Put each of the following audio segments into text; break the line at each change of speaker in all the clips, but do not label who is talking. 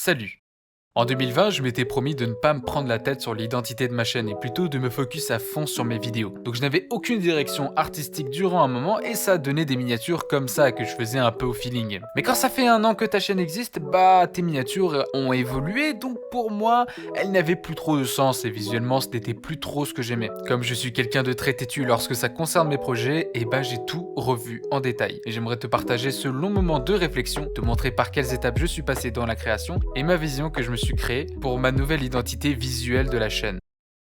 Salut! En 2020, je m'étais promis de ne pas me prendre la tête sur l'identité de ma chaîne et plutôt de me focus à fond sur mes vidéos. Donc je n'avais aucune direction artistique durant un moment et ça donnait des miniatures comme ça que je faisais un peu au feeling. Mais quand ça fait un an que ta chaîne existe, tes miniatures ont évolué, donc pour moi, elles n'avaient plus trop de sens et visuellement ce n'était plus trop ce que j'aimais. Comme je suis quelqu'un de très têtu lorsque ça concerne mes projets, j'ai tout revu en détail. Et j'aimerais te partager ce long moment de réflexion, te montrer par quelles étapes je suis passé dans la création et ma vision que je me suis créée pour ma nouvelle identité visuelle de la chaîne.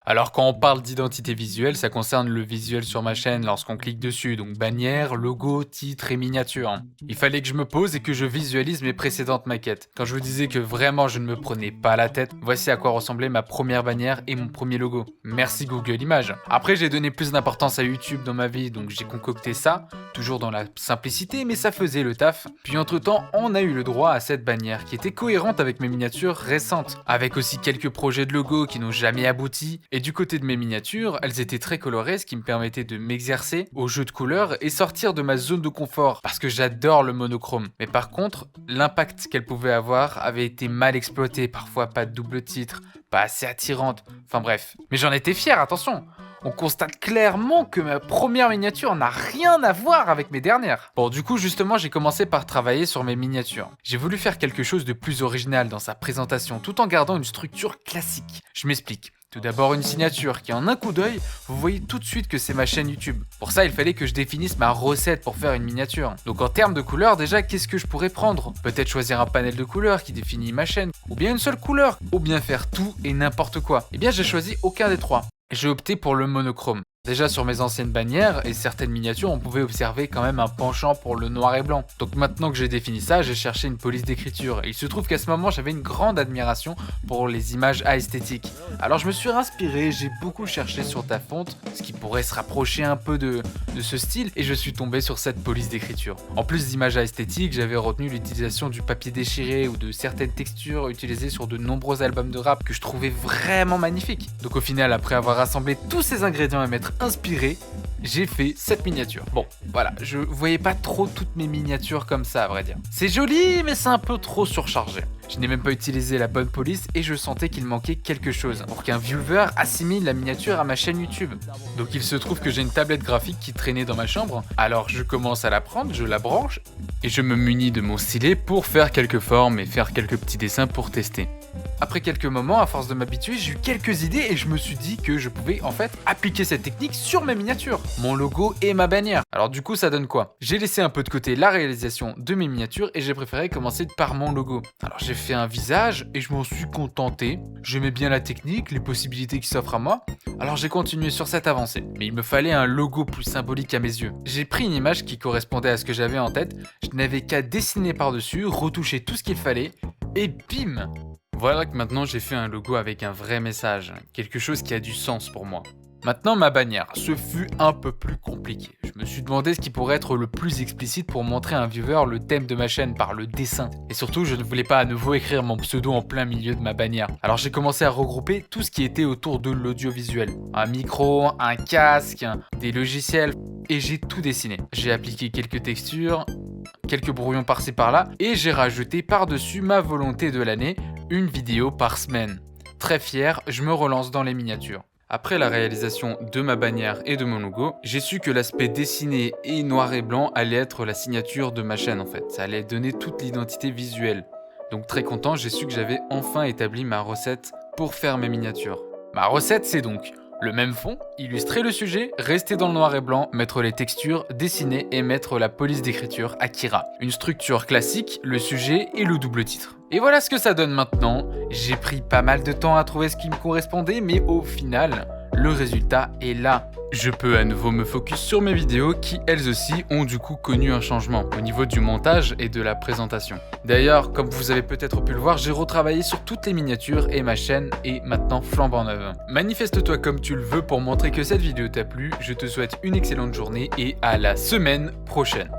Alors quand on parle d'identité visuelle, ça concerne le visuel sur ma chaîne lorsqu'on clique dessus, donc bannière, logo, titre et miniature. Il fallait que je me pose et que je visualise mes précédentes maquettes. Quand je vous disais que vraiment je ne me prenais pas la tête, voici à quoi ressemblait ma première bannière et mon premier logo. Merci Google Images. Après j'ai donné plus d'importance à YouTube dans ma vie, donc j'ai concocté ça, toujours dans la simplicité, mais ça faisait le taf. Puis entre temps, on a eu le droit à cette bannière qui était cohérente avec mes miniatures récentes, avec aussi quelques projets de logo qui n'ont jamais abouti. Et du côté de mes miniatures, elles étaient très colorées, ce qui me permettait de m'exercer au jeu de couleurs et sortir de ma zone de confort, parce que j'adore le monochrome. Mais par contre, l'impact qu'elle pouvait avoir avait été mal exploité, parfois pas de double titre, pas assez attirante, enfin bref. Mais j'en étais fier, attention. On constate clairement que ma première miniature n'a rien à voir avec mes dernières. Bon, du coup, justement, j'ai commencé par travailler sur mes miniatures. J'ai voulu faire quelque chose de plus original dans sa présentation, tout en gardant une structure classique. Je m'explique. Tout d'abord une signature qui en un coup d'œil, vous voyez tout de suite que c'est ma chaîne YouTube. Pour ça, il fallait que je définisse ma recette pour faire une miniature. Donc en termes de couleurs, déjà, qu'est-ce que je pourrais prendre? Peut-être choisir un panel de couleurs qui définit ma chaîne, ou bien une seule couleur, ou bien faire tout et n'importe quoi. Eh bien, j'ai choisi aucun des trois. J'ai opté pour le monochrome. Déjà sur mes anciennes bannières et certaines miniatures, on pouvait observer quand même un penchant pour le noir et blanc. Donc maintenant que j'ai défini ça, j'ai cherché une police d'écriture. Et il se trouve qu'à ce moment, j'avais une grande admiration pour les images esthétiques. Alors je me suis inspiré, j'ai beaucoup cherché sur ta fonte, ce qui pourrait se rapprocher un peu de ce style, et je suis tombé sur cette police d'écriture. En plus d'images esthétiques, j'avais retenu l'utilisation du papier déchiré ou de certaines textures utilisées sur de nombreux albums de rap que je trouvais vraiment magnifiques. Donc au final, après avoir rassemblé tous ces ingrédients et m'être inspiré, j'ai fait cette miniature. Bon, voilà, je voyais pas trop toutes mes miniatures comme ça, à vrai dire. C'est joli, mais c'est un peu trop surchargé. Je n'ai même pas utilisé la bonne police et je sentais qu'il manquait quelque chose pour qu'un viewer assimile la miniature à ma chaîne YouTube. Donc il se trouve que j'ai une tablette graphique qui traînait dans ma chambre, alors je commence à la prendre, je la branche et je me munis de mon stylet pour faire quelques formes et faire quelques petits dessins pour tester. Après quelques moments, à force de m'habituer, j'ai eu quelques idées et je me suis dit que je pouvais en fait appliquer cette technique sur mes miniatures, mon logo et ma bannière. Alors du coup, ça donne quoi? J'ai laissé un peu de côté la réalisation de mes miniatures et j'ai préféré commencer par mon logo. Alors j'ai fait un visage et je m'en suis contenté. J'aimais bien la technique, les possibilités qui s'offrent à moi. Alors j'ai continué sur cette avancée. Mais il me fallait un logo plus symbolique à mes yeux. J'ai pris une image qui correspondait à ce que j'avais en tête. Je n'avais qu'à dessiner par-dessus, retoucher tout ce qu'il fallait et bim! Voilà que maintenant j'ai fait un logo avec un vrai message, quelque chose qui a du sens pour moi. Maintenant ma bannière, ce fut un peu plus compliqué. Je me suis demandé ce qui pourrait être le plus explicite pour montrer à un viewer le thème de ma chaîne par le dessin. Et surtout, je ne voulais pas à nouveau écrire mon pseudo en plein milieu de ma bannière. Alors j'ai commencé à regrouper tout ce qui était autour de l'audiovisuel. Un micro, un casque, des logiciels, et j'ai tout dessiné. J'ai appliqué quelques textures, quelques brouillons par-ci par-là, et j'ai rajouté par-dessus ma volonté de l'année, une vidéo par semaine. Très fier, je me relance dans les miniatures. Après la réalisation de ma bannière et de mon logo, j'ai su que l'aspect dessiné et noir et blanc allait être la signature de ma chaîne en fait. Ça allait donner toute l'identité visuelle. Donc très content, j'ai su que j'avais enfin établi ma recette pour faire mes miniatures. Ma recette, c'est donc le même fond, illustrer le sujet, rester dans le noir et blanc, mettre les textures, dessiner et mettre la police d'écriture Akira. Une structure classique, le sujet et le double titre. Et voilà ce que ça donne maintenant. J'ai pris pas mal de temps à trouver ce qui me correspondait, mais au final, le résultat est là. Je peux à nouveau me focus sur mes vidéos qui, elles aussi, ont du coup connu un changement au niveau du montage et de la présentation. D'ailleurs, comme vous avez peut-être pu le voir, j'ai retravaillé sur toutes les miniatures et ma chaîne est maintenant flambant neuve. Manifeste-toi comme tu le veux pour montrer que cette vidéo t'a plu. Je te souhaite une excellente journée et à la semaine prochaine.